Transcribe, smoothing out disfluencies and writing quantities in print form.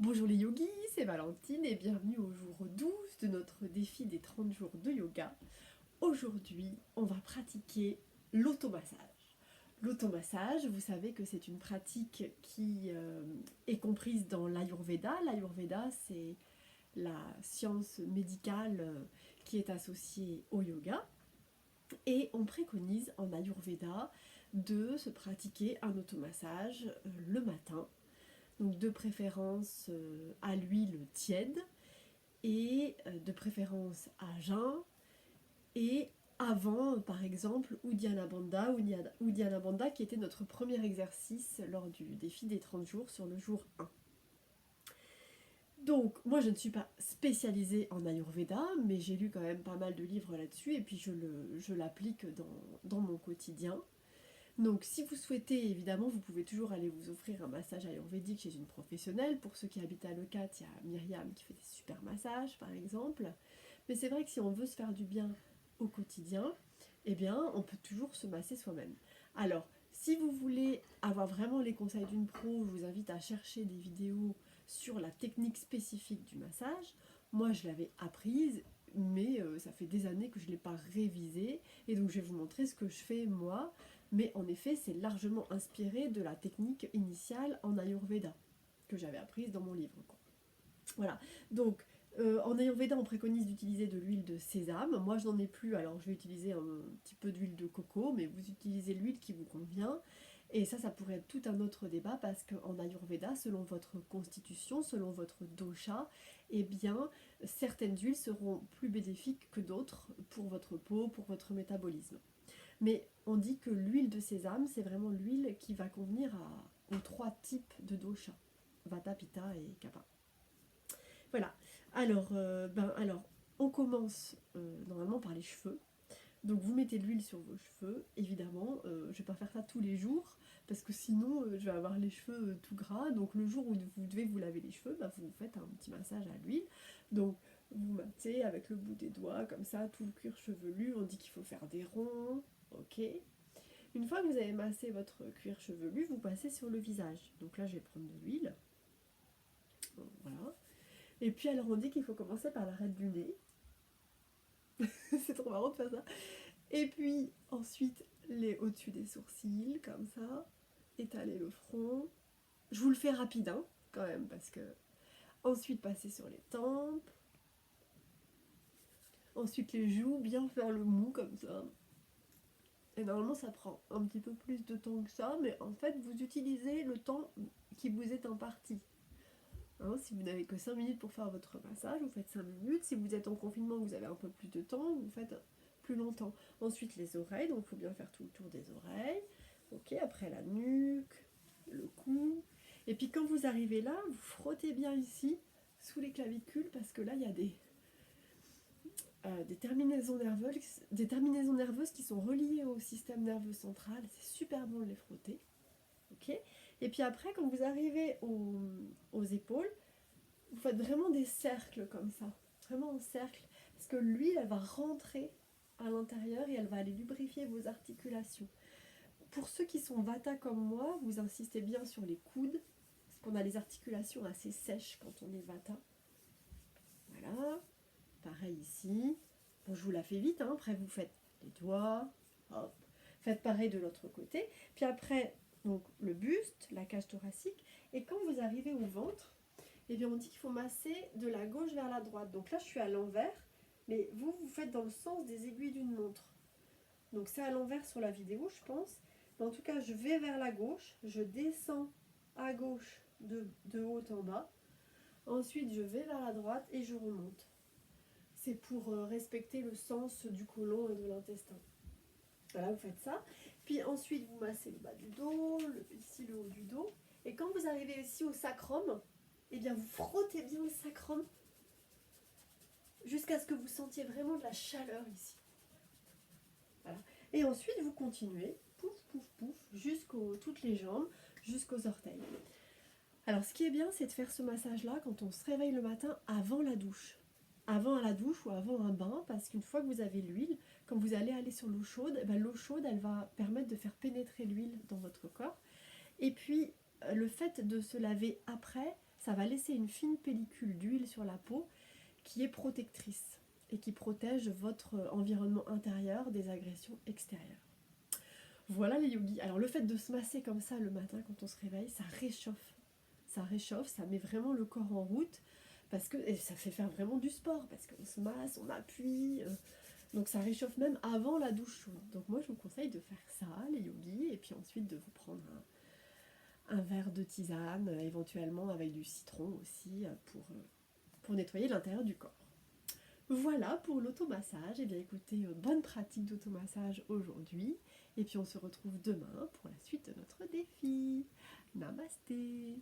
Bonjour les yogis, c'est Valentine et bienvenue au jour 12 de notre défi des 30 jours de yoga. Aujourd'hui, on va pratiquer l'automassage. L'automassage, vous savez que c'est une pratique qui est comprise dans l'Ayurveda. L'Ayurveda, c'est la science médicale qui est associée au yoga. Et on préconise en Ayurveda de se pratiquer un automassage le matin. Donc de préférence à l'huile tiède et de préférence à jeun et avant par exemple Uddiyana Bandha, Uddiyana Bandha qui était notre premier exercice lors du défi des 30 jours sur le jour 1. Donc moi je ne suis pas spécialisée en Ayurveda mais j'ai lu quand même pas mal de livres là-dessus et puis je l'applique dans mon quotidien. Donc si vous souhaitez, évidemment, vous pouvez toujours aller vous offrir un massage ayurvédique chez une professionnelle. Pour ceux qui habitent à Leucate, il y a Myriam qui fait des super massages, par exemple. Mais c'est vrai que si on veut se faire du bien au quotidien, eh bien, on peut toujours se masser soi-même. Alors, si vous voulez avoir vraiment les conseils d'une pro, je vous invite à chercher des vidéos sur la technique spécifique du massage. Moi, je l'avais apprise, mais ça fait des années que je ne l'ai pas révisée. Et donc, je vais vous montrer ce que je fais moi. Mais en effet, c'est largement inspiré de la technique initiale en Ayurveda, que j'avais apprise dans mon livre, quoi. Voilà, donc en Ayurveda, on préconise d'utiliser de l'huile de sésame. Moi, je n'en ai plus, alors je vais utiliser un petit peu d'huile de coco, mais vous utilisez l'huile qui vous convient. Et ça pourrait être tout un autre débat parce qu'en Ayurveda, selon votre constitution, selon votre dosha, eh bien, certaines huiles seront plus bénéfiques que d'autres pour votre peau, pour votre métabolisme. Mais on dit que l'huile de sésame, c'est vraiment l'huile qui va convenir aux trois types de dosha, Vata, Pitta et Kapha. Voilà. Alors, on commence normalement par les cheveux. Donc vous mettez de l'huile sur vos cheveux, évidemment. Je ne vais pas faire ça tous les jours, parce que sinon je vais avoir les cheveux tout gras. Donc le jour où vous devez vous laver les cheveux, vous faites un petit massage à l'huile. Donc vous mattez avec le bout des doigts, comme ça, tout le cuir chevelu. On dit qu'il faut faire des ronds, ok. Une fois que vous avez massé votre cuir chevelu, vous passez sur le visage. Donc là, je vais prendre de l'huile. Voilà. Et puis alors on dit qu'il faut commencer par l'arête du nez. C'est trop marrant de faire ça. Et puis ensuite les au-dessus des sourcils, comme ça. Étaler le front. Je vous le fais rapide, hein, quand même, parce que... Ensuite passer sur les tempes. Ensuite les joues, bien faire le mou comme ça. Et normalement ça prend un petit peu plus de temps que ça, mais en fait vous utilisez le temps qui vous est imparti. Hein, si vous n'avez que 5 minutes pour faire votre massage, vous faites 5 minutes. Si vous êtes en confinement, vous avez un peu plus de temps, vous faites plus longtemps. Ensuite les oreilles, donc il faut bien faire tout le tour des oreilles. Ok, après la nuque, le cou. Et puis quand vous arrivez là, vous frottez bien ici, sous les clavicules, parce que là il y a des terminaisons nerveuses qui sont reliées au système nerveux central. C'est super bon de les frotter. Ok. Et puis après, quand vous arrivez aux épaules, vous faites vraiment des cercles comme ça, vraiment en cercle, parce que l'huile, elle va rentrer à l'intérieur et elle va aller lubrifier vos articulations. Pour ceux qui sont vata comme moi, vous insistez bien sur les coudes, parce qu'on a les articulations assez sèches quand on est vata. Voilà, pareil ici. Bon, je vous la fais vite, hein. Après vous faites les doigts, hop. Faites pareil de l'autre côté. Puis après, donc le buste, la cage thoracique, et quand vous arrivez au ventre, eh bien on dit qu'il faut masser de la gauche vers la droite. Donc là je suis à l'envers, mais vous faites dans le sens des aiguilles d'une montre. Donc c'est à l'envers sur la vidéo je pense. Mais en tout cas je vais vers la gauche, je descends à gauche de haut en bas. Ensuite je vais vers la droite et je remonte. C'est pour respecter le sens du côlon et de l'intestin. Voilà, vous faites ça. Puis ensuite vous massez le bas du dos, ici le haut du dos. Et quand vous arrivez ici au sacrum, eh bien vous frottez bien le sacrum jusqu'à ce que vous sentiez vraiment de la chaleur ici. Voilà. Et ensuite vous continuez, pouf, pouf, pouf, jusqu'aux toutes les jambes, jusqu'aux orteils. Alors ce qui est bien, c'est de faire ce massage-là quand on se réveille le matin avant la douche. Avant la douche ou avant un bain, parce qu'une fois que vous avez l'huile, quand vous allez aller sur l'eau chaude, l'eau chaude, elle va permettre de faire pénétrer l'huile dans votre corps. Et puis, le fait de se laver après, ça va laisser une fine pellicule d'huile sur la peau qui est protectrice et qui protège votre environnement intérieur des agressions extérieures. Voilà les yogis. Alors le fait de se masser comme ça le matin quand on se réveille, ça réchauffe. Ça réchauffe, ça met vraiment le corps en route parce que et ça fait faire vraiment du sport parce qu'on se masse, on appuie. Donc ça réchauffe même avant la douche chaude. Donc moi je vous conseille de faire ça, les yogis, et puis ensuite de vous prendre un verre de tisane, éventuellement avec du citron aussi pour nettoyer l'intérieur du corps. Voilà pour l'automassage. Et bien écoutez, bonne pratique d'automassage aujourd'hui. Et puis on se retrouve demain pour la suite de notre défi. Namasté!